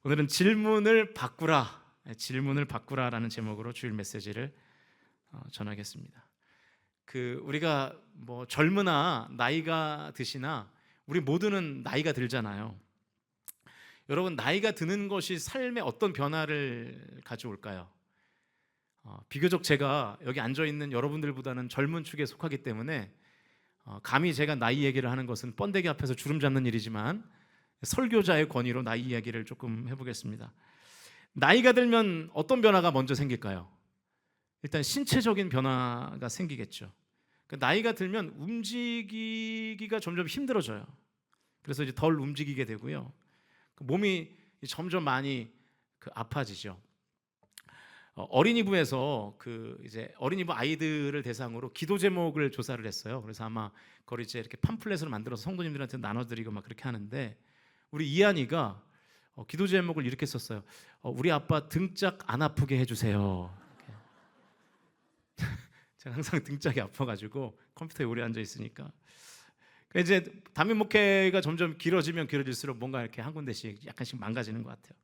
오늘은 질문을 바꾸라라는 제목으로 주일 메시지를 전하겠습니다. 우리가 뭐 젊으나 나이가 드시나 우리 모두는 나이가 들잖아요. 여러분, 나이가 드는 것이 삶에 어떤 변화를 가져올까요? 비교적 제가 여기 앉아 있는 여러분들보다는 젊은 축에 속하기 때문에 감히 제가 나이 얘기를 하는 것은 번데기 앞에서 주름 잡는 일이지만 설교자의 권위로 나이 이야기를 조금 해보겠습니다. 나이가 들면 어떤 변화가 먼저 생길까요? 일단 신체적인 변화가 생기겠죠. 나이가 들면 움직이기가 점점 힘들어져요. 그래서 이제 덜 움직이게 되고요. 몸이 점점 많이 아파지죠. 어린이부에서 이제 어린이부 아이들을 대상으로 기도 제목을 조사를 했어요. 그래서 아마 그걸 이제 이렇게 팜플렛으로 만들어서 성도님들한테 나눠드리고 막 그렇게 하는데, 우리 이한이가 기도 제목을 이렇게 썼어요. 우리 아빠 등짝 안 아프게 해주세요. 제가 항상 등짝이 아파가지고 컴퓨터에 오래 앉아 있으니까. 이제 담임 목회가 점점 길어지면 길어질수록 뭔가 이렇게 한 군데씩 약간씩 망가지는 것 같아요.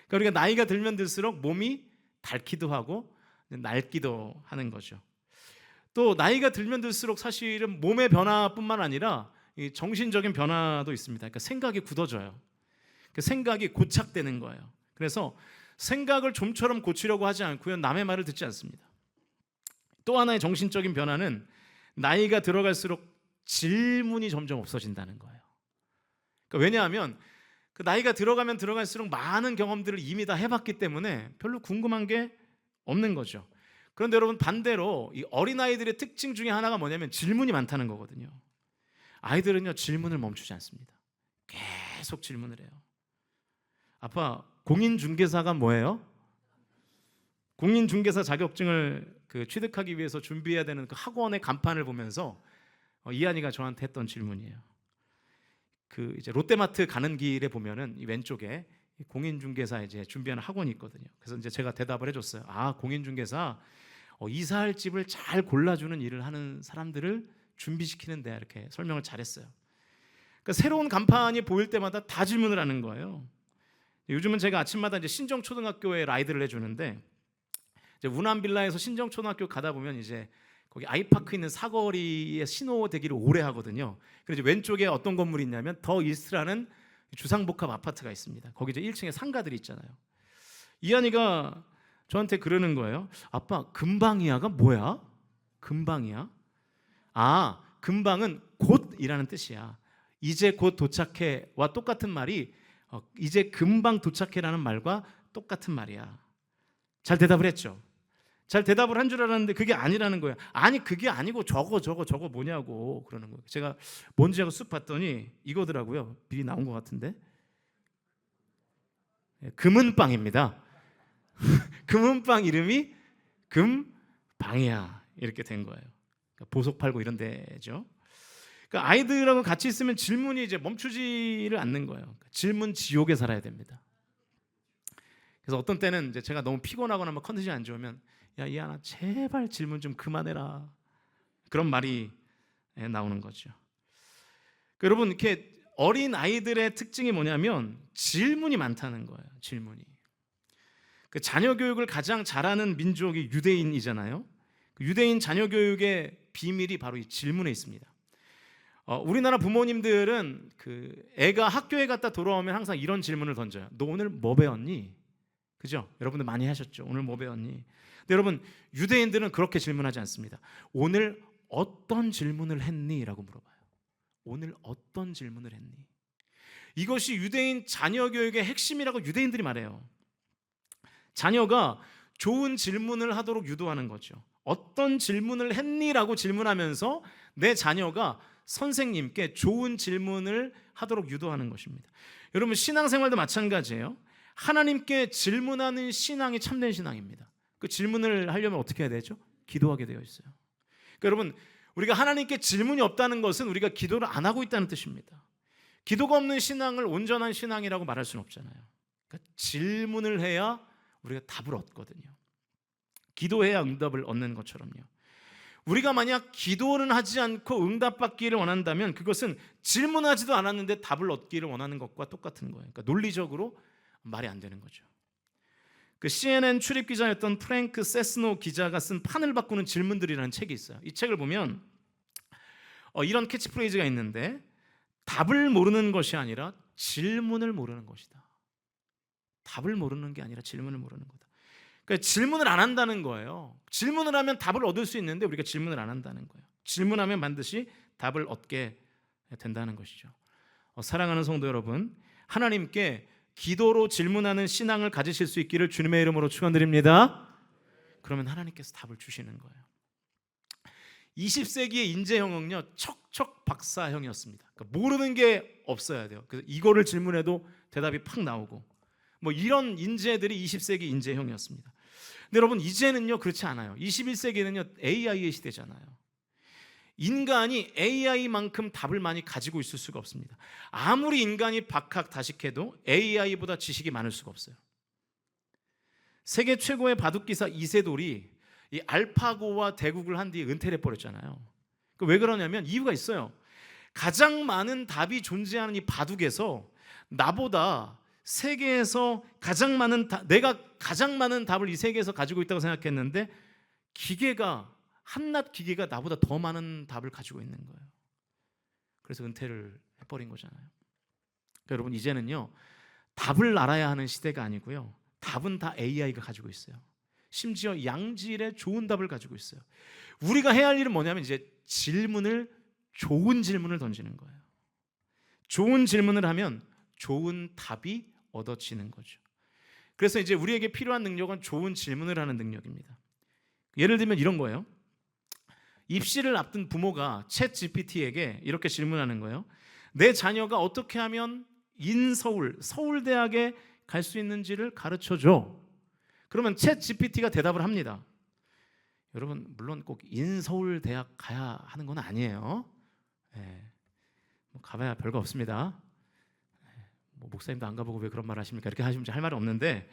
그러니까 우리가 나이가 들면 들수록 몸이 닳기도 하고 낡기도 하는 거죠. 또 나이가 들면 들수록 사실은 몸의 변화뿐만 아니라 이 정신적인 변화도 있습니다. 그러니까 생각이 굳어져요. 생각이 고착되는 거예요. 그래서 생각을 좀처럼 고치려고 하지 않고요, 남의 말을 듣지 않습니다. 또 하나의 정신적인 변화는 나이가 들어갈수록 질문이 점점 없어진다는 거예요. 그러니까 왜냐하면 나이가 들어가면 들어갈수록 많은 경험들을 이미 다 해봤기 때문에 별로 궁금한 게 없는 거죠. 그런데 여러분, 반대로 이 어린아이들의 특징 중에 하나가 뭐냐면 질문이 많다는 거거든요. 아이들은요, 질문을 멈추지 않습니다. 계속 질문을 해요. 아빠, 공인중개사가 뭐예요? 공인중개사 자격증을 취득하기 위해서 준비해야 되는 학원의 간판을 보면서 이한이가 저한테 했던 질문이에요. 이제 롯데마트 가는 길에 보면은 이 왼쪽에 공인중개사 이제 준비하는 학원이 있거든요. 그래서 이제 제가 대답을 해줬어요. 공인중개사, 이사할 집을 잘 골라주는 일을 하는 사람들을 준비시키는데, 이렇게 설명을 잘했어요. 그러니까 새로운 간판이 보일 때마다 다 질문을 하는 거예요. 요즘은 제가 아침마다 이제 신정초등학교에 라이드를 해주는데, 이제 운암빌라에서 신정초등학교 가다 보면 이제 거기 아이파크 있는 사거리에 신호 대기를 오래 하거든요. 그래서 왼쪽에 어떤 건물이 있냐면 더 이스트라는 주상복합 아파트가 있습니다. 거기 이제 1층에 상가들이 있잖아요. 이한이가 저한테 그러는 거예요. 아빠, 금방이야가 뭐야? 금방이야? 금방은 곧이라는 뜻이야. 이제 곧 도착해와 똑같은 말이 이제 금방 도착해라는 말과 똑같은 말이야. 잘 대답을 했죠. 잘 대답을 한 줄 알았는데 그게 아니라는 거예요. 아니, 그게 아니고 저거 뭐냐고 그러는 거예요. 제가 뭔지 하고 쑥 봤더니 이거더라고요. 미리 나온 것 같은데, 금은빵입니다. 금은빵 이름이 금방이야, 이렇게 된 거예요. 그러니까 보석 팔고 이런 데죠. 그러니까 아이들하고 같이 있으면 질문이 이제 멈추지를 않는 거예요. 그러니까 질문 지옥에 살아야 됩니다. 그래서 어떤 때는 이제 제가 너무 피곤하거나 막 컨디션이 안 좋으면, 야, 이하나, 제발 질문 좀 그만해라, 그런 말이 나오는 거죠. 여러분, 이렇게 어린 아이들의 특징이 뭐냐면 질문이 많다는 거예요. 질문이. 자녀 교육을 가장 잘하는 민족이 유대인이잖아요. 유대인 자녀 교육의 비밀이 바로 이 질문에 있습니다. 우리나라 부모님들은 애가 학교에 갔다 돌아오면 항상 이런 질문을 던져요. 너 오늘 뭐 배웠니? 그죠? 여러분들 많이 하셨죠? 오늘 뭐 배웠니? 근데 여러분, 유대인들은 그렇게 질문하지 않습니다. 오늘 어떤 질문을 했니? 라고 물어봐요. 오늘 어떤 질문을 했니? 이것이 유대인 자녀 교육의 핵심이라고 유대인들이 말해요. 자녀가 좋은 질문을 하도록 유도하는 거죠. 어떤 질문을 했니? 라고 질문하면서 내 자녀가 선생님께 좋은 질문을 하도록 유도하는 것입니다. 여러분, 신앙생활도 마찬가지예요. 하나님께 질문하는 신앙이 참된 신앙입니다. 그 질문을 하려면 어떻게 해야 되죠? 기도하게 되어 있어요. 그러니까 여러분, 우리가 하나님께 질문이 없다는 것은 우리가 기도를 안 하고 있다는 뜻입니다. 기도가 없는 신앙을 온전한 신앙이라고 말할 수는 없잖아요. 그러니까 질문을 해야 우리가 답을 얻거든요. 기도해야 응답을 얻는 것처럼요. 우리가 만약 기도는 하지 않고 응답받기를 원한다면 그것은 질문하지도 않았는데 답을 얻기를 원하는 것과 똑같은 거예요. 그러니까 논리적으로 말이 안 되는 거죠. 그 CNN 출입 기자였던 프랭크 세스노 기자가 쓴 판을 바꾸는 질문들이라는 책이 있어요. 이 책을 보면 이런 캐치프레이즈가 있는데, 답을 모르는 것이 아니라 질문을 모르는 것이다. 답을 모르는 게 아니라 질문을 모르는 거다. 그러니까 질문을 안 한다는 거예요. 질문을 하면 답을 얻을 수 있는데 우리가 질문을 안 한다는 거예요. 질문하면 반드시 답을 얻게 된다는 것이죠. 사랑하는 성도 여러분, 하나님께 기도로 질문하는 신앙을 가지실 수 있기를 주님의 이름으로 축원드립니다. 그러면 하나님께서 답을 주시는 거예요. 20세기의 인재형은요, 척척 박사형이었습니다. 그러니까 모르는 게 없어야 돼요. 그래서 이거를 질문해도 대답이 팍 나오고, 뭐 이런 인재들이 20세기 인재형이었습니다. 근데 여러분, 이제는요 그렇지 않아요. 21세기는요 AI의 시대잖아요. 인간이 AI만큼 답을 많이 가지고 있을 수가 없습니다. 아무리 인간이 박학다식해도 AI보다 지식이 많을 수가 없어요. 세계 최고의 바둑기사 이세돌이 이 알파고와 대국을 한 뒤에 은퇴를 해버렸잖아요. 왜 그러냐면 이유가 있어요. 가장 많은 답이 존재하는 이 바둑에서 나보다 세계에서 내가 가장 많은 답을 이 세계에서 가지고 있다고 생각했는데, 한낱 기계가 나보다 더 많은 답을 가지고 있는 거예요. 그래서 은퇴를 해버린 거잖아요. 그러니까 여러분, 이제는요 답을 알아야 하는 시대가 아니고요, 답은 다 AI가 가지고 있어요. 심지어 양질의 좋은 답을 가지고 있어요. 우리가 해야 할 일은 뭐냐면 이제 좋은 질문을 던지는 거예요. 좋은 질문을 하면 좋은 답이 얻어지는 거죠. 그래서 이제 우리에게 필요한 능력은 좋은 질문을 하는 능력입니다. 예를 들면 이런 거예요. 입시를 앞둔 부모가 챗 GPT에게 이렇게 질문하는 거예요. 내 자녀가 어떻게 하면 서울대학에 갈 수 있는지를 가르쳐줘. 그러면 챗 GPT가 대답을 합니다. 여러분, 물론 꼭 인서울대학 가야 하는 건 아니에요. 가봐야 별거 없습니다. 목사님도 안 가보고 왜 그런 말 하십니까? 이렇게 하시면 할 말은 없는데,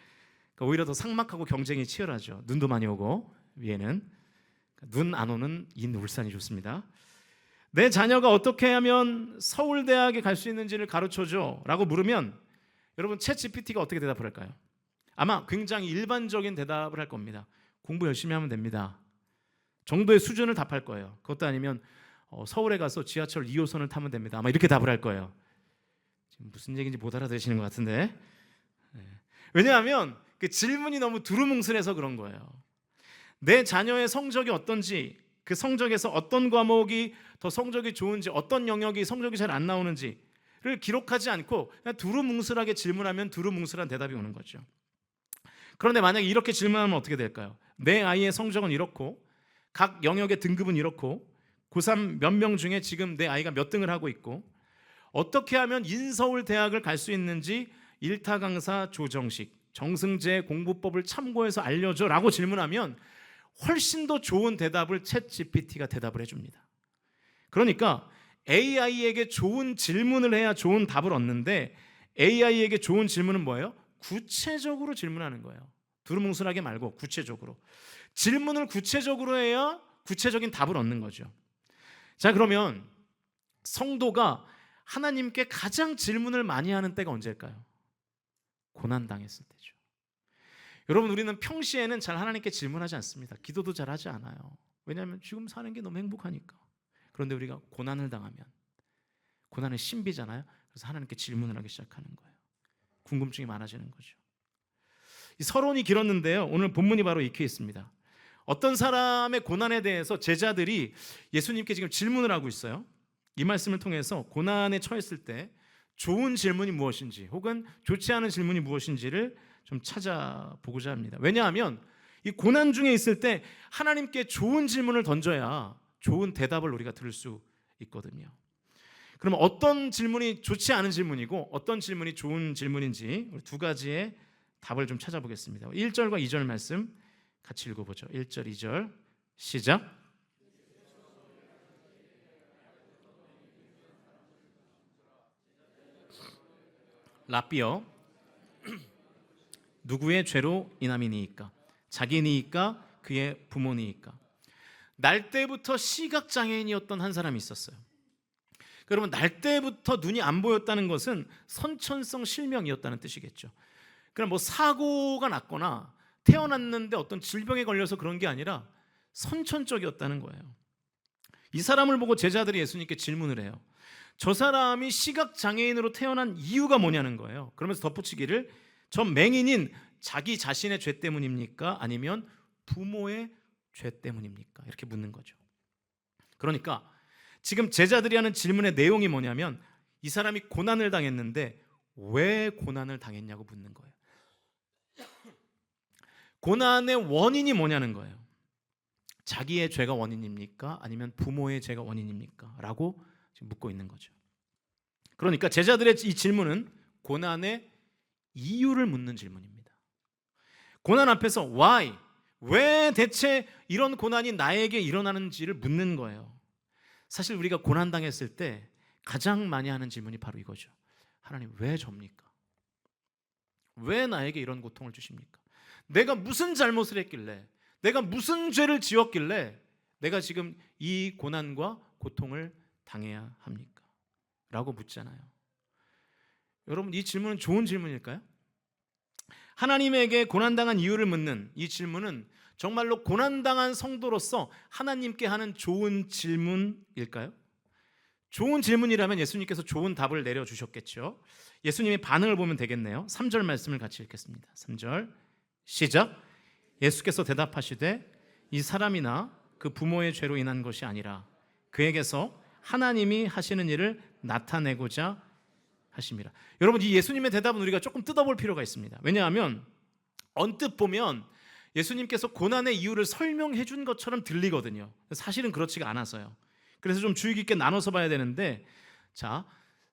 그러니까 오히려 더 삭막하고 경쟁이 치열하죠. 눈도 많이 오고, 위에는 눈 안 오는 인울산이 좋습니다. 내 자녀가 어떻게 하면 서울대학에 갈 수 있는지를 가르쳐줘 라고 물으면 여러분, 챗 GPT가 어떻게 대답을 할까요? 아마 굉장히 일반적인 대답을 할 겁니다. 공부 열심히 하면 됩니다 정도의 수준을 답할 거예요. 그것도 아니면 서울에 가서 지하철 2호선을 타면 됩니다. 아마 이렇게 답을 할 거예요. 지금 무슨 얘기인지 못 알아들으시는 것 같은데, 왜냐하면 그 질문이 너무 두루뭉술해서 그런 거예요. 내 자녀의 성적이 어떤지, 그 성적에서 어떤 과목이 더 성적이 좋은지, 어떤 영역이 성적이 잘 안 나오는지를 기록하지 않고 그냥 두루뭉술하게 질문하면 두루뭉술한 대답이 오는 거죠. 그런데 만약에 이렇게 질문하면 어떻게 될까요? 내 아이의 성적은 이렇고, 각 영역의 등급은 이렇고, 고3 몇 명 중에 지금 내 아이가 몇 등을 하고 있고, 어떻게 하면 인서울대학을 갈 수 있는지 일타 강사 조정식, 정승재 공부법을 참고해서 알려줘 라고 질문하면 훨씬 더 좋은 대답을 챗 GPT가 대답을 해줍니다. 그러니까 AI에게 좋은 질문을 해야 좋은 답을 얻는데, AI에게 좋은 질문은 뭐예요? 구체적으로 질문하는 거예요. 두루뭉술하게 말고 구체적으로. 질문을 구체적으로 해야 구체적인 답을 얻는 거죠. 자, 그러면 성도가 하나님께 가장 질문을 많이 하는 때가 언제일까요? 고난당했을 때죠. 여러분, 우리는 평시에는 잘 하나님께 질문하지 않습니다. 기도도 잘 하지 않아요. 왜냐하면 지금 사는 게 너무 행복하니까. 그런데 우리가 고난을 당하면, 고난은 신비잖아요. 그래서 하나님께 질문을 하기 시작하는 거예요. 궁금증이 많아지는 거죠. 이 서론이 길었는데요, 오늘 본문이 바로 이 케이스입니다. 어떤 사람의 고난에 대해서 제자들이 예수님께 지금 질문을 하고 있어요. 이 말씀을 통해서 고난에 처했을 때 좋은 질문이 무엇인지, 혹은 좋지 않은 질문이 무엇인지를 좀 찾아보고자 합니다. 왜냐하면 이 고난 중에 있을 때 하나님께 좋은 질문을 던져야 좋은 대답을 우리가 들을 수 있거든요. 그러면 어떤 질문이 좋지 않은 질문이고 어떤 질문이 좋은 질문인지 우리 두 가지의 답을 좀 찾아보겠습니다. 1절과 2절 말씀 같이 읽어보죠. 1절, 2절 시작. 라삐어, 누구의 죄로 인함이니이까? 자기니이까? 그의 부모니이까? 날 때부터 시각장애인이었던 한 사람이 있었어요. 여러분, 날 때부터 눈이 안 보였다는 것은 선천성 실명이었다는 뜻이겠죠. 그냥 뭐 사고가 났거나 태어났는데 어떤 질병에 걸려서 그런 게 아니라 선천적이었다는 거예요. 이 사람을 보고 제자들이 예수님께 질문을 해요. 저 사람이 시각장애인으로 태어난 이유가 뭐냐는 거예요. 그러면서 덧붙이기를 저 맹인인 자기 자신의 죄 때문입니까? 아니면 부모의 죄 때문입니까? 이렇게 묻는 거죠. 그러니까 지금 제자들이 하는 질문의 내용이 뭐냐면 이 사람이 고난을 당했는데 왜 고난을 당했냐고 묻는 거예요. 고난의 원인이 뭐냐는 거예요. 자기의 죄가 원인입니까? 아니면 부모의 죄가 원인입니까? 라고 지금 묻고 있는 거죠. 그러니까 제자들의 이 질문은 고난의 이유를 묻는 질문입니다. 고난 앞에서 why, 왜 대체 이런 고난이 나에게 일어나는지를 묻는 거예요. 사실 우리가 고난 당했을 때 가장 많이 하는 질문이 바로 이거죠. 하나님 왜 접니까? 왜 나에게 이런 고통을 주십니까? 내가 무슨 잘못을 했길래, 내가 무슨 죄를 지었길래 내가 지금 이 고난과 고통을 당해야 합니까? 라고 묻잖아요. 여러분 이 질문은 좋은 질문일까요? 하나님에게 고난당한 이유를 묻는 이 질문은 정말로 고난당한 성도로서 하나님께 하는 좋은 질문일까요? 좋은 질문이라면 예수님께서 좋은 답을 내려주셨겠죠. 예수님의 반응을 보면 되겠네요. 3절 말씀을 같이 읽겠습니다. 3절 시작. 예수께서 대답하시되 이 사람이나 그 부모의 죄로 인한 것이 아니라 그에게서 하나님이 하시는 일을 나타내고자 하심이라. 여러분 이 예수님의 대답은 우리가 조금 뜯어볼 필요가 있습니다. 왜냐하면 언뜻 보면 예수님께서 고난의 이유를 설명해 준 것처럼 들리거든요. 사실은 그렇지가 않아서요. 그래서 좀 주의 깊게 나눠서 봐야 되는데, 자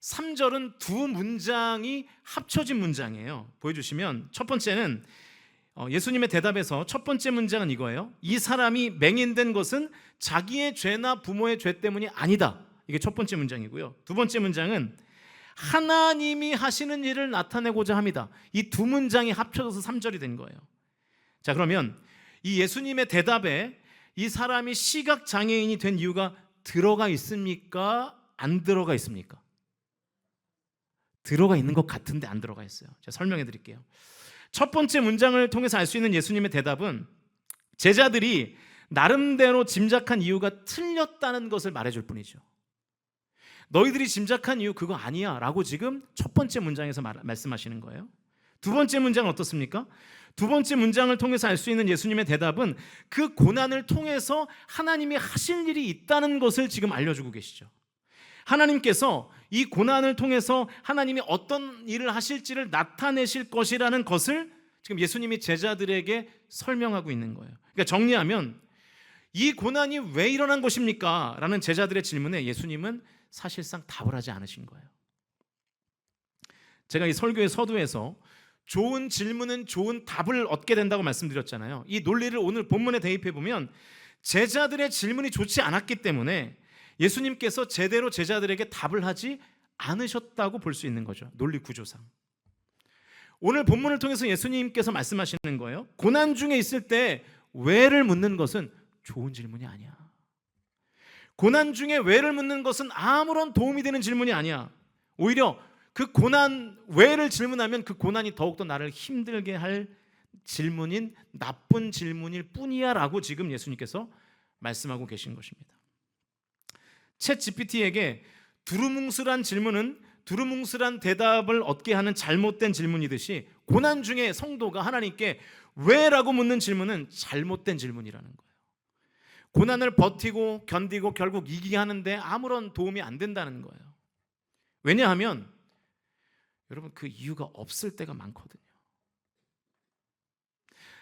3절은 두 문장이 합쳐진 문장이에요. 보여주시면 첫 번째는 예수님의 대답에서 첫 번째 문장은 이거예요. 이 사람이 맹인된 것은 자기의 죄나 부모의 죄 때문이 아니다. 이게 첫 번째 문장이고요. 두 번째 문장은 하나님이 하시는 일을 나타내고자 합니다. 이 두 문장이 합쳐져서 3절이 된 거예요. 자 그러면 이 예수님의 대답에 이 사람이 시각장애인이 된 이유가 들어가 있습니까? 안 들어가 있습니까? 들어가 있는 것 같은데 안 들어가 있어요. 제가 설명해 드릴게요. 첫 번째 문장을 통해서 알 수 있는 예수님의 대답은 제자들이 나름대로 짐작한 이유가 틀렸다는 것을 말해줄 뿐이죠. 너희들이 짐작한 이유 그거 아니야 라고 지금 첫 번째 문장에서 말씀하시는 거예요. 두 번째 문장은 어떻습니까? 두 번째 문장을 통해서 알 수 있는 예수님의 대답은 그 고난을 통해서 하나님이 하실 일이 있다는 것을 지금 알려주고 계시죠. 하나님께서 이 고난을 통해서 하나님이 어떤 일을 하실지를 나타내실 것이라는 것을 지금 예수님이 제자들에게 설명하고 있는 거예요. 그러니까 정리하면 이 고난이 왜 일어난 것입니까? 라는 제자들의 질문에 예수님은 사실상 답을 하지 않으신 거예요. 제가 이 설교의 서두에서 좋은 질문은 좋은 답을 얻게 된다고 말씀드렸잖아요. 이 논리를 오늘 본문에 대입해 보면 제자들의 질문이 좋지 않았기 때문에 예수님께서 제대로 제자들에게 답을 하지 않으셨다고 볼 수 있는 거죠. 논리 구조상. 오늘 본문을 통해서 예수님께서 말씀하시는 거예요. 고난 중에 있을 때 왜를 묻는 것은 좋은 질문이 아니야. 고난 중에 왜를 묻는 것은 아무런 도움이 되는 질문이 아니야. 오히려 그 고난 왜를 질문하면 그 고난이 더욱더 나를 힘들게 할 질문인 나쁜 질문일 뿐이야 라고 지금 예수님께서 말씀하고 계신 것입니다. 챗 GPT에게 두루뭉술한 질문은 두루뭉술한 대답을 얻게 하는 잘못된 질문이듯이 고난 중에 성도가 하나님께 왜라고 묻는 질문은 잘못된 질문이라는 거예요. 고난을 버티고 견디고 결국 이기게 하는데 아무런 도움이 안 된다는 거예요. 왜냐하면 여러분 그 이유가 없을 때가 많거든요.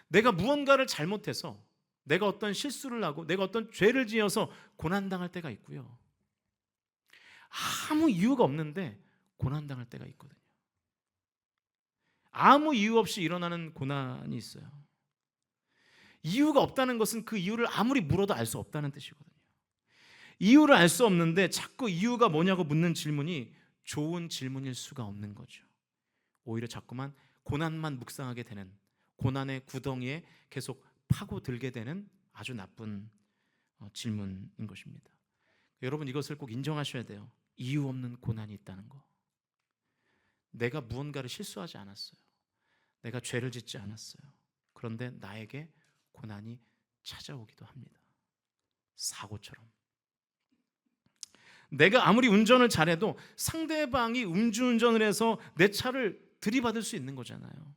내가 무언가를 잘못해서 내가 어떤 실수를 하고 내가 어떤 죄를 지어서 고난당할 때가 있고요. 아무 이유가 없는데 고난당할 때가 있거든요. 아무 이유 없이 일어나는 고난이 있어요. 이유가 없다는 것은 그 이유를 아무리 물어도 알 수 없다는 뜻이거든요. 이유를 알 수 없는데 자꾸 이유가 뭐냐고 묻는 질문이 좋은 질문일 수가 없는 거죠. 오히려 자꾸만 고난만 묵상하게 되는, 고난의 구덩이에 계속 파고들게 되는 아주 나쁜 질문인 것입니다. 여러분 이것을 꼭 인정하셔야 돼요. 이유 없는 고난이 있다는 거. 내가 무언가를 실수하지 않았어요. 내가 죄를 짓지 않았어요. 그런데 나에게 고난이 찾아오기도 합니다. 사고처럼. 내가 아무리 운전을 잘해도 상대방이 음주운전을 해서 내 차를 들이받을 수 있는 거잖아요.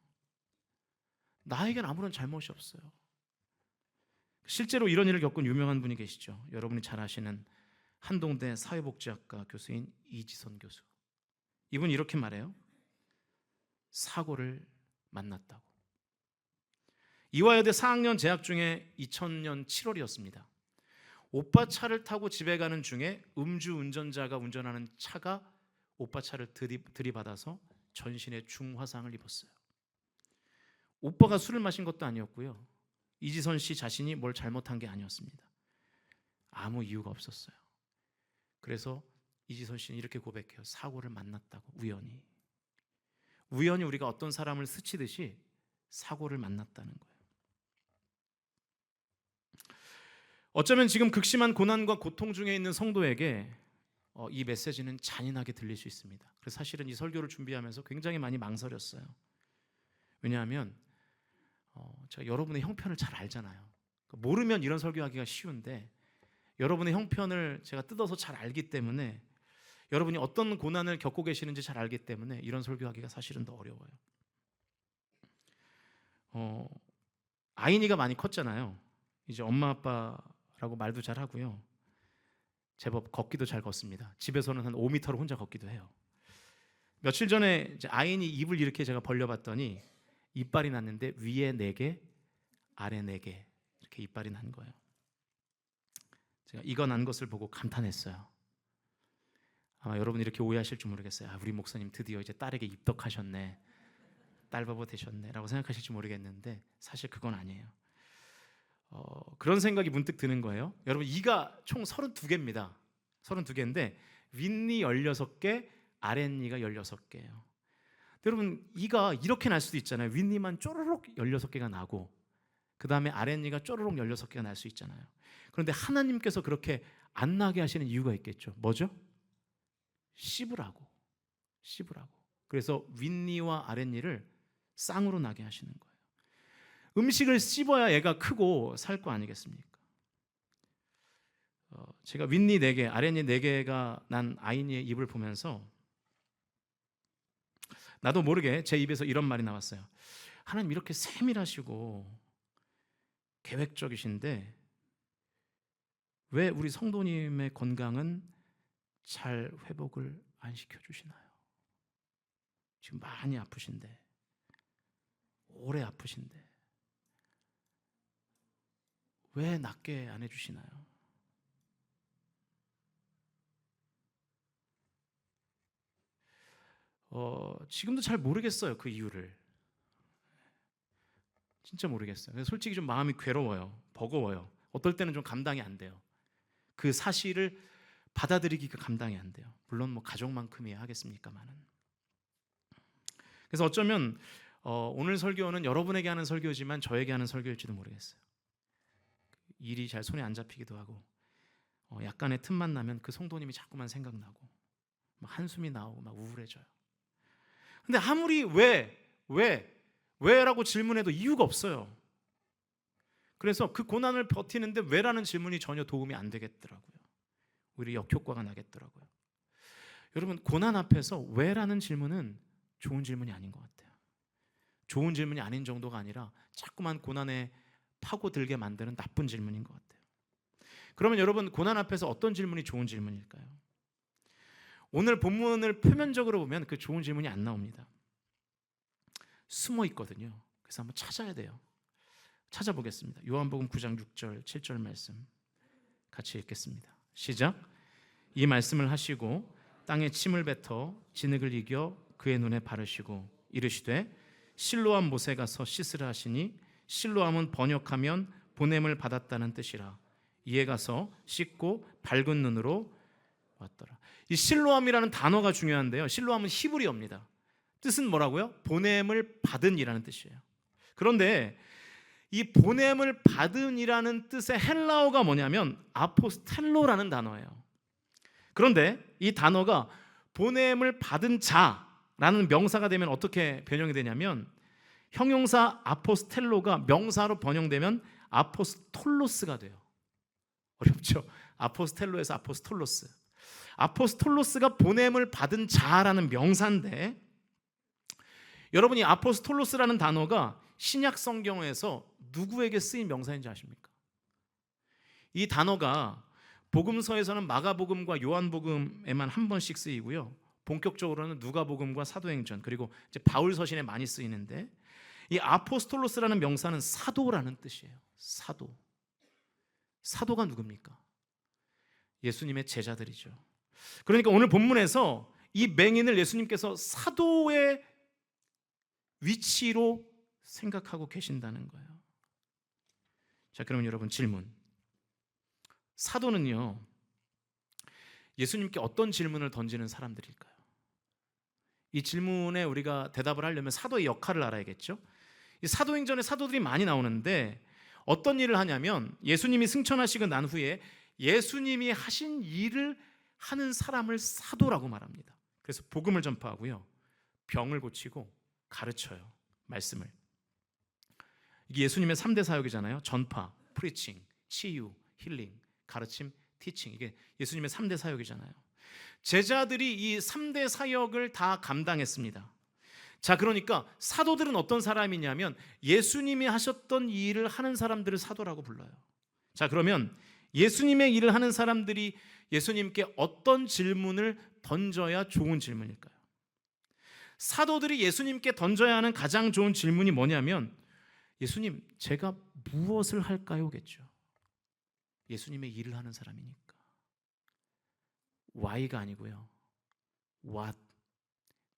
나에겐 아무런 잘못이 없어요. 실제로 이런 일을 겪은 유명한 분이 계시죠. 여러분이 잘 아시는 한동대 사회복지학과 교수인 이지선 교수. 이분이 이렇게 말해요. 사고를 만났다고. 이화여대 4학년 재학 중에 2000년 7월이었습니다. 오빠 차를 타고 집에 가는 중에 음주운전자가 운전하는 차가 오빠 차를 들이받아서 전신에 중화상을 입었어요. 오빠가 술을 마신 것도 아니었고요. 이지선 씨 자신이 뭘 잘못한 게 아니었습니다. 아무 이유가 없었어요. 그래서 이지선 씨는 이렇게 고백해요. 사고를 만났다고. 우연히 우리가 어떤 사람을 스치듯이 사고를 만났다는 거예요. 어쩌면 지금 극심한 고난과 고통 중에 있는 성도에게 이 메시지는 잔인하게 들릴 수 있습니다. 그래서 사실은 이 설교를 준비하면서 굉장히 많이 망설였어요. 왜냐하면 제가 여러분의 형편을 잘 알잖아요. 모르면 이런 설교하기가 쉬운데 여러분의 형편을 제가 뜯어서 잘 알기 때문에 여러분이 어떤 고난을 겪고 계시는지 잘 알기 때문에 이런 설교하기가 사실은 더 어려워요. 아이니가 많이 컸잖아요. 이제 엄마 아빠라고 말도 잘 하고요. 제법 걷기도 잘 걷습니다. 집에서는 한 5m로 혼자 걷기도 해요. 며칠 전에 이제 아이니 입을 이렇게 제가 벌려봤더니 이빨이 났는데 위에 4개, 아래 4개 이렇게 이빨이 난 거예요. 제가 이거 난 것을 보고 감탄했어요. 아마 여러분 이렇게 오해하실 줄 모르겠어요. 우리 목사님 드디어 이제 딸에게 입덕하셨네, 딸바보 되셨네 라고 생각하실지 모르겠는데 사실 그건 아니에요. 그런 생각이 문득 드는 거예요. 여러분 이가 총 32개입니다. 32개인데 윗니 16개, 아랫니가 16개예요. 여러분 이가 이렇게 날 수도 있잖아요. 윗니만 쪼르륵 16개가 나고 그 다음에 아랫니가 쪼르륵 16개가 날 수 있잖아요. 그런데 하나님께서 그렇게 안 나게 하시는 이유가 있겠죠. 뭐죠? 씹으라고. 그래서 윗니와 아랫니를 쌍으로 나게 하시는 거예요. 음식을 씹어야 얘가 크고 살 거 아니겠습니까? 제가 윗니 4개, 아랫니 4개가 난 아이니의 입을 보면서 나도 모르게 제 입에서 이런 말이 나왔어요. 하나님 이렇게 세밀하시고 계획적이신데 왜 우리 성도님의 건강은 잘 회복을 안 시켜주시나요? 지금 많이 아프신데, 오래 아프신데 왜 낫게 안 해주시나요? 지금도 잘 모르겠어요. 그 이유를 진짜 모르겠어요. 솔직히 좀 마음이 괴로워요. 버거워요. 어떨 때는 좀 감당이 안 돼요. 그 사실을 받아들이기가 감당이 안 돼요. 물론 뭐 가족만큼이야 하겠습니까만은. 그래서 어쩌면 오늘 설교는 여러분에게 하는 설교지만 저에게 하는 설교일지도 모르겠어요. 일이 잘 손에 안 잡히기도 하고 약간의 틈만 나면 그 성도님이 자꾸만 생각나고 막 한숨이 나오고 막 우울해져요. 근데 아무리 왜라고 질문해도 이유가 없어요. 그래서 그 고난을 버티는데 왜라는 질문이 전혀 도움이 안 되겠더라고요. 오히려 역효과가 나겠더라고요. 여러분 고난 앞에서 왜라는 질문은 좋은 질문이 아닌 것 같아요. 좋은 질문이 아닌 정도가 아니라 자꾸만 고난에 파고들게 만드는 나쁜 질문인 것 같아요. 그러면 여러분 고난 앞에서 어떤 질문이 좋은 질문일까요? 오늘 본문을 표면적으로 보면 그 좋은 질문이 안 나옵니다. 숨어 있거든요. 그래서 한번 찾아야 돼요. 찾아보겠습니다. 요한복음 9장 6절 7절 말씀 같이 읽겠습니다. 시작. 이 말씀을 하시고 땅에 침을 뱉어 진흙을 이겨 그의 눈에 바르시고 이르시되 실로암 못에 가서 씻으라 하시니 실로암은 번역하면 보냄을 받았다는 뜻이라. 이에 가서 씻고 밝은 눈으로 왔더라. 이 실로암이라는 단어가 중요한데요. 실로암은 히브리어입니다. 뜻은 뭐라고요? 보냄을 받은이라는 뜻이에요. 그런데 이 보냄을 받은이라는 뜻의 헬라어가 뭐냐면 아포스텔로라는 단어예요. 그런데 이 단어가 보냄을 받은 자라는 명사가 되면 어떻게 변형이 되냐면 형용사 아포스텔로가 명사로 번역되면 아포스톨로스가 돼요. 어렵죠? 아포스텔로에서 아포스톨로스. 아포스톨로스가 보냄을 받은 자라는 명사인데, 여러분이 아포스톨로스라는 단어가 신약 성경에서 누구에게 쓰인 명사인지 아십니까? 이 단어가 복음서에서는 마가복음과 요한복음에만 한 번씩 쓰이고요, 본격적으로는 누가복음과 사도행전 그리고 이제 바울서신에 많이 쓰이는데, 이 아포스톨로스라는 명사는 사도라는 뜻이에요. 사도가 누굽니까? 예수님의 제자들이죠. 그러니까 오늘 본문에서 이 맹인을 예수님께서 사도의 위치로 생각하고 계신다는 거예요. 자, 그러면 여러분 질문. 사도는요, 예수님께 어떤 질문을 던지는 사람들일까요? 이 질문에 우리가 대답을 하려면 사도의 역할을 알아야겠죠. 이 사도행전에 사도들이 많이 나오는데 어떤 일을 하냐면, 예수님이 승천하시고 난 후에 예수님이 하신 일을 하는 사람을 사도라고 말합니다. 그래서 복음을 전파하고요, 병을 고치고 가르쳐요, 말씀을. 이게 예수님의 3대 사역이잖아요. 전파, 프리칭, 치유, 힐링, 가르침, 티칭. 이게 예수님의 3대 사역이잖아요. 제자들이 이 3대 사역을 다 감당했습니다. 자, 그러니까 사도들은 어떤 사람이냐면 예수님이 하셨던 이 일을 하는 사람들을 사도라고 불러요. 자, 그러면 예수님의 일을 하는 사람들이 예수님께 어떤 질문을 던져야 좋은 질문일까요? 사도들이 예수님께 던져야 하는 가장 좋은 질문이 뭐냐면, 예수님, 제가 무엇을 할까요? 겠죠. 예수님의 일을 하는 사람이니까. why가 아니고요, what,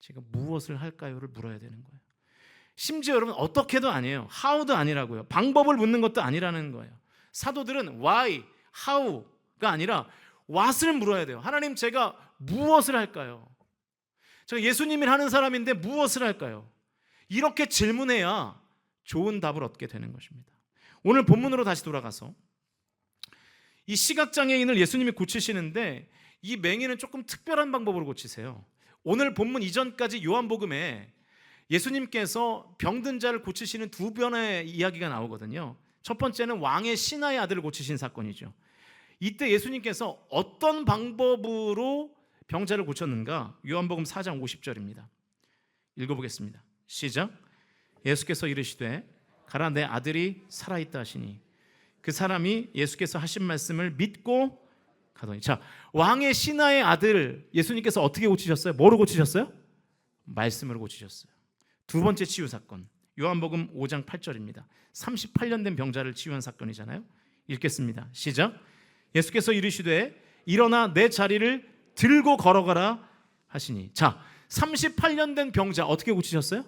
제가 무엇을 할까요를 물어야 되는 거예요. 심지어 여러분 어떻게도 아니에요. how도 아니라고요. 방법을 묻는 것도 아니라는 거예요. 사도들은 why, how가 아니라 what을 물어야 돼요. 하나님, 제가 무엇을 할까요? 제가 예수님이 하는 사람인데 무엇을 할까요? 이렇게 질문해야 좋은 답을 얻게 되는 것입니다. 오늘 본문으로 다시 돌아가서 이 시각장애인을 예수님이 고치시는데, 이 맹인은 조금 특별한 방법으로 고치세요. 오늘 본문 이전까지 요한복음에 예수님께서 병든 자를 고치시는 두 번의 이야기가 나오거든요. 첫 번째는 왕의 신하의 아들을 고치신 사건이죠. 이때 예수님께서 어떤 방법으로 병자를 고쳤는가? 요한복음 4장 50절입니다. 읽어보겠습니다. 시작. 예수께서 이르시되 가라, 내 아들이 살아있다 하시니 그 사람이 예수께서 하신 말씀을 믿고 가더니. 자, 왕의 신하의 아들 예수님께서 어떻게 고치셨어요? 뭐로 고치셨어요? 말씀으로 고치셨어요. 두 번째 치유 사건, 요한복음 5장 8절입니다. 38년 된 병자를 치유한 사건이잖아요. 읽겠습니다. 시작. 예수께서 이르시되 일어나 내 자리를 들고 걸어가라 하시니. 자, 38년 된 병자 어떻게 고치셨어요?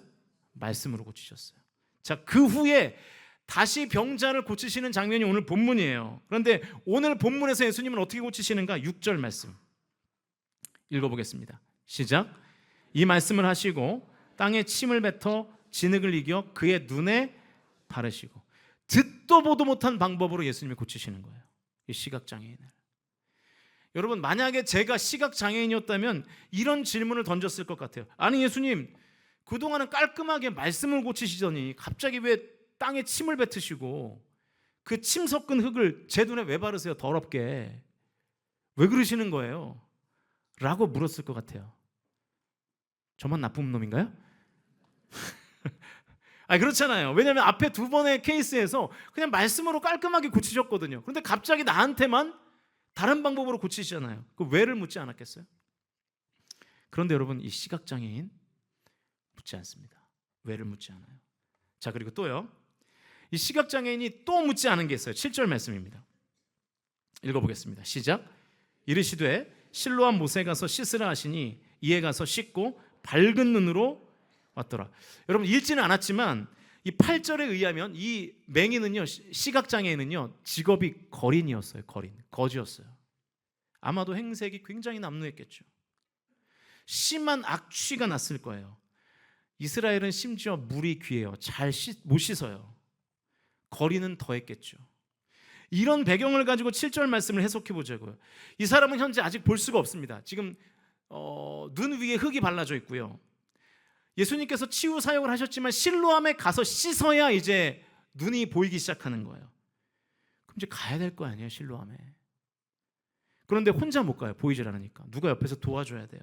말씀으로 고치셨어요. 자, 그 후에 다시 병자를 고치시는 장면이 오늘 본문이에요. 그런데 오늘 본문에서 예수님은 어떻게 고치시는가? 6절 말씀 읽어보겠습니다. 시작. 이 말씀을 하시고 땅에 침을 뱉어 진흙을 이겨 그의 눈에 바르시고. 듣도 보도 못한 방법으로 예수님이 고치시는 거예요, 이 시각장애인을. 여러분, 만약에 제가 시각장애인이었다면 이런 질문을 던졌을 것 같아요. 아니 예수님, 그동안은 깔끔하게 말씀을 고치시더니 갑자기 왜 땅에 침을 뱉으시고 그 침 섞은 흙을 제 눈에 왜 바르세요? 더럽게. 왜 그러시는 거예요? 라고 물었을 것 같아요. 저만 나쁜 놈인가요? 아니, 그렇잖아요. 왜냐하면 앞에 두 번의 케이스에서 그냥 말씀으로 깔끔하게 고치셨거든요. 그런데 갑자기 나한테만 다른 방법으로 고치시잖아요. 그 왜를 묻지 않았겠어요? 그런데 여러분, 이 시각장애인 묻지 않습니다. 왜를 묻지 않아요. 자, 그리고 또요, 이 시각장애인이 또 묻지 않은 게 있어요. 7절 말씀입니다. 읽어보겠습니다. 시작. 이르시되 실로암 못에 가서 씻으라 하시니 이에 가서 씻고 밝은 눈으로 왔더라. 여러분, 읽지는 않았지만 이 8절에 의하면 이 맹인은요, 시각장애인은요, 직업이 거린이었어요. 거지였어요. 아마도 행색이 굉장히 남루했겠죠. 심한 악취가 났을 거예요. 이스라엘은 심지어 물이 귀해요. 못 씻어요. 거리는 더했겠죠. 이런 배경을 가지고 7절 말씀을 해석해 보자고요. 이 사람은 현재 아직 볼 수가 없습니다. 지금 눈 위에 흙이 발라져 있고요. 예수님께서 치유 사역을 하셨지만 실로암에 가서 씻어야 이제 눈이 보이기 시작하는 거예요. 그럼 이제 가야 될 거 아니에요, 실로암에. 그런데 혼자 못 가요. 보이질 않으니까. 누가 옆에서 도와줘야 돼요.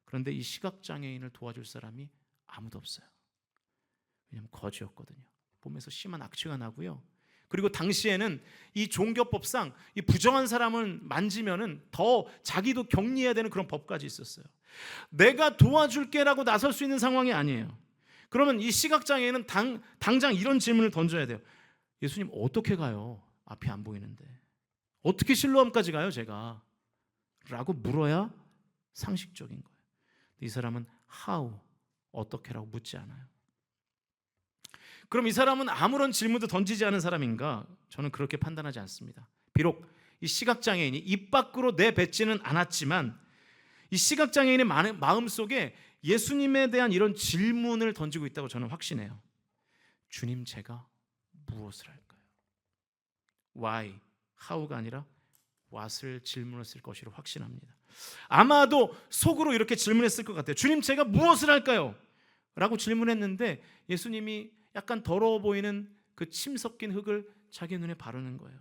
그런데 이 시각장애인을 도와줄 사람이 아무도 없어요. 왜냐하면 거지였거든요. 몸에서 심한 악취가 나고요. 그리고 당시에는 이 종교법상 이 부정한 사람을 만지면은 더 자기도 격리해야 되는 그런 법까지 있었어요. 내가 도와줄게라고 나설 수 있는 상황이 아니에요. 그러면 이 시각장애인은 당장 이런 질문을 던져야 돼요. 예수님 어떻게 가요? 앞이 안 보이는데. 어떻게 실로암까지 가요 제가? 라고 물어야 상식적인 거예요. 이 사람은 how, 어떻게라고 묻지 않아요. 그럼 이 사람은 아무런 질문도 던지지 않은 사람인가? 저는 그렇게 판단하지 않습니다. 비록 이 시각장애인이 입 밖으로 내뱉지는 않았지만 이 시각장애인의 마음속에 예수님에 대한 이런 질문을 던지고 있다고 저는 확신해요. 주님, 제가 무엇을 할까요? Why, how가 아니라 what을 질문했을 것이로 확신합니다. 아마도 속으로 이렇게 질문했을 것 같아요. 주님, 제가 무엇을 할까요? 라고 질문했는데 예수님이 약간 더러워 보이는 그 침 섞인 흙을 자기 눈에 바르는 거예요.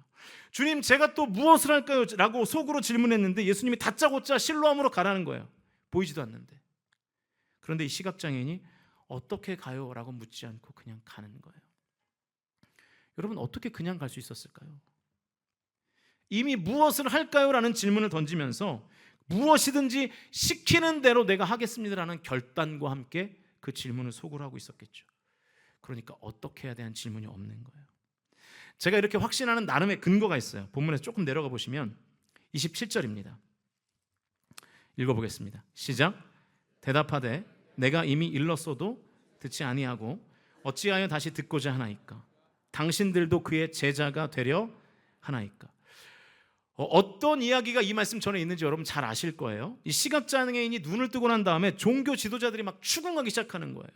주님, 제가 또 무엇을 할까요? 라고 속으로 질문했는데 예수님이 다짜고짜 실로암으로 가라는 거예요. 보이지도 않는데. 그런데 이 시각장애인이 어떻게 가요? 라고 묻지 않고 그냥 가는 거예요. 여러분, 어떻게 그냥 갈 수 있었을까요? 이미 무엇을 할까요? 라는 질문을 던지면서 무엇이든지 시키는 대로 내가 하겠습니다라는 결단과 함께 그 질문을 속으로 하고 있었겠죠. 그러니까 어떻게 해야 대한 질문이 없는 거예요. 제가 이렇게 확신하는 나름의 근거가 있어요. 본문에서 조금 내려가 보시면 27절입니다. 읽어보겠습니다. 시작. 대답하되 내가 이미 일렀어도 듣지 아니하고 어찌하여 다시 듣고자 하나이까? 당신들도 그의 제자가 되려 하나이까? 어떤 이야기가 이 말씀 전에 있는지 여러분 잘 아실 거예요. 이 시각장애인이 눈을 뜨고 난 다음에 종교 지도자들이 막 추궁하기 시작하는 거예요.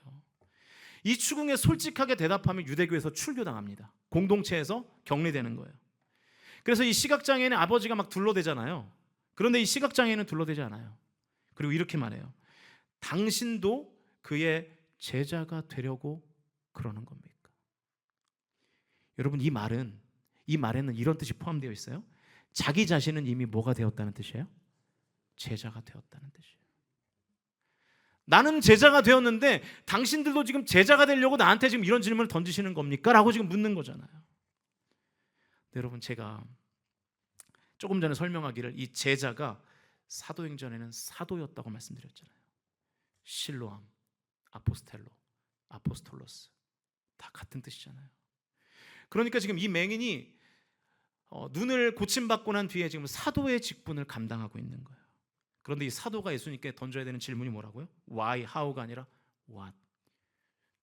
이 추궁에 솔직하게 대답하면 유대교에서 출교당합니다. 공동체에서 격리되는 거예요. 그래서 이 시각장애인의 아버지가 막 둘러대잖아요. 그런데 이 시각장애인은 둘러대지 않아요. 그리고 이렇게 말해요. 당신도 그의 제자가 되려고 그러는 겁니까? 여러분, 이 말에는 이런 뜻이 포함되어 있어요. 자기 자신은 이미 뭐가 되었다는 뜻이에요? 제자가 되었다는 뜻이에요. 나는 제자가 되었는데 당신들도 지금 제자가 되려고 나한테 지금 이런 질문을 던지시는 겁니까? 라고 지금 묻는 거잖아요. 네, 여러분, 제가 조금 전에 설명하기를 이 제자가 사도행전에는 사도였다고 말씀드렸잖아요. 실로암, 아포스텔로, 아포스톨로스 다 같은 뜻이잖아요. 그러니까 지금 이 맹인이 눈을 고침받고 난 뒤에 지금 사도의 직분을 감당하고 있는 거예요. 그런데 이 사도가 예수님께 던져야 되는 질문이 뭐라고요? Why, how가 아니라 what.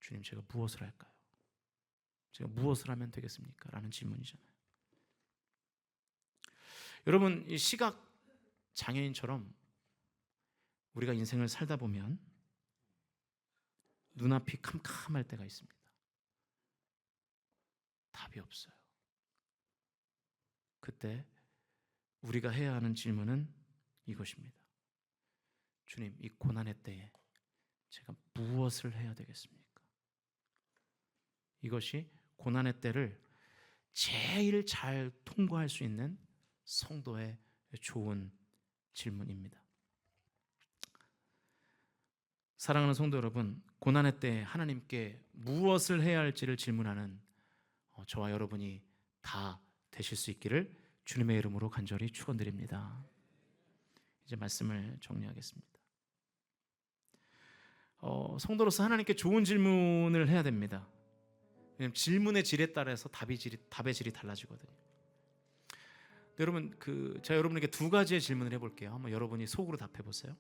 주님, 제가 무엇을 할까요? 제가 무엇을 하면 되겠습니까? 라는 질문이잖아요. 여러분, 이 시각 장애인처럼 우리가 인생을 살다 보면 눈앞이 캄캄할 때가 있습니다. 답이 없어요. 그때 우리가 해야 하는 질문은 이것입니다. 주님, 이 고난의 때에 제가 무엇을 해야 되겠습니까? 이것이 고난의 때를 제일 잘 통과할 수 있는 성도의 좋은 질문입니다. 사랑하는 성도 여러분, 고난의 때에 하나님께 무엇을 해야 할지를 질문하는 저와 여러분이 다 되실 수 있기를 주님의 이름으로 간절히 축원드립니다. 이제 말씀을 정리하겠습니다. 성도로서 하나님께 좋은 질문을 해야 됩니다. 왜냐하면 질문의 질에 따라서 답의 질이 달라지거든요. 여러분, 제가 여러분에게 두 가지의 질문을 해볼게요. 한번 여러분이 속으로 답해 보세요.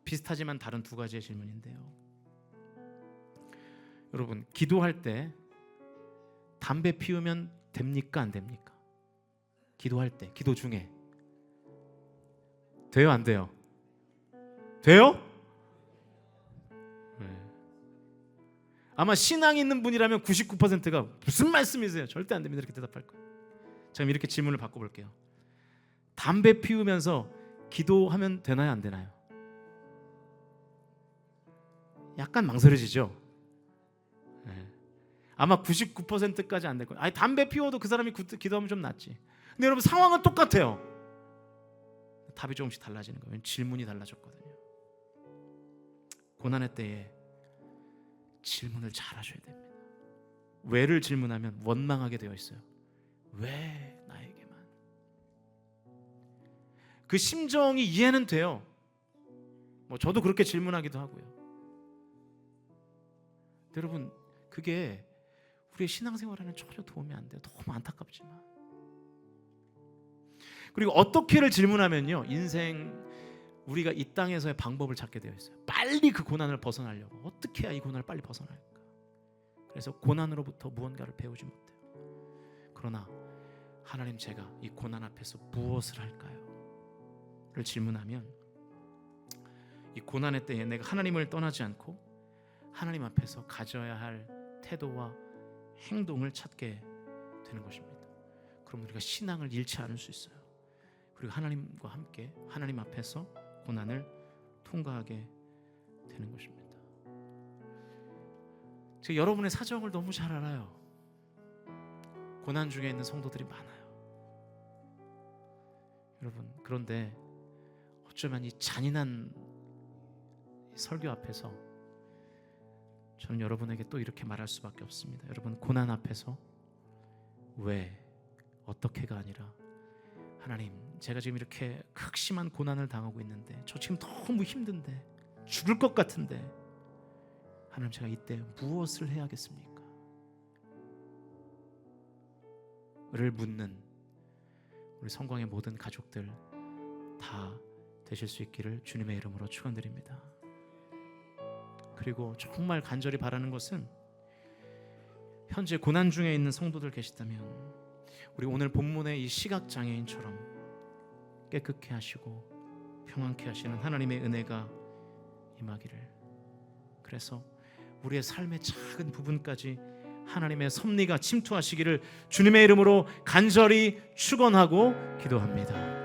비슷하지만 다른 두 가지의 질문인데요. 여러분, 기도할 때 담배 피우면 됩니까? 안 됩니까? 기도할 때, 기도 중에 돼요? 안 돼요? 돼요? 네. 아마 신앙 있는 분이라면 99%가 무슨 말씀이세요? 절대 안 됩니다. 이렇게 대답할 거예요. 자, 그럼 이렇게 질문을 바꿔볼게요. 담배 피우면서 기도하면 되나요? 안 되나요? 약간 망설여지죠. 네. 아마 99%까지 안 될 거예요. 아니 담배 피워도 그 사람이 기도하면 좀 낫지. 근데 여러분 상황은 똑같아요. 답이 조금씩 달라지는 거예요. 질문이 달라졌거든요. 고난의 때에 질문을 잘 하셔야 됩니다. 왜를 질문하면 원망하게 되어 있어요. 왜 나에게만? 그 심정이 이해는 돼요. 저도 그렇게 질문하기도 하고요. 여러분 그게 우리의 신앙생활에는 전혀 도움이 안 돼요. 너무 안타깝지만. 그리고 어떻게를 질문하면요, 인생 우리가 이 땅에서의 방법을 찾게 되어 있어요. 빨리 그 고난을 벗어나려고 어떻게 해야 이 고난을 빨리 벗어날까? 그래서 고난으로부터 무언가를 배우지 못해요. 그러나 하나님, 제가 이 고난 앞에서 무엇을 할까요? 를 질문하면 이 고난의 때에 내가 하나님을 떠나지 않고 하나님 앞에서 가져야 할 태도와 행동을 찾게 되는 것입니다. 그럼 우리가 신앙을 잃지 않을 수 있어요. 그리고 하나님과 함께 하나님 앞에서 고난을 통과하게 되는 것입니다. 제가 여러분의 사정을 너무 잘 알아요. 고난 중에 있는 성도들이 많아요. 여러분, 그런데 어쩌면 이 잔인한 설교 앞에서 저는 여러분에게 또 이렇게 말할 수밖에 없습니다. 여러분, 고난 앞에서 왜, 어떻게가 아니라 하나님, 제가 지금 이렇게 극심한 고난을 당하고 있는데, 저 지금 너무 힘든데, 죽을 것 같은데, 하나님, 제가 이때 무엇을 해야겠습니까? 를 묻는 우리 성광의 모든 가족들 다 되실 수 있기를 주님의 이름으로 축원드립니다. 그리고 정말 간절히 바라는 것은, 현재 고난 중에 있는 성도들 계시다면 우리 오늘 본문의 이 시각장애인처럼 깨끗게 하시고 평안케 하시는 하나님의 은혜가 임하기를, 그래서 우리의 삶의 작은 부분까지 하나님의 섭리가 침투하시기를 주님의 이름으로 간절히 축원하고 기도합니다.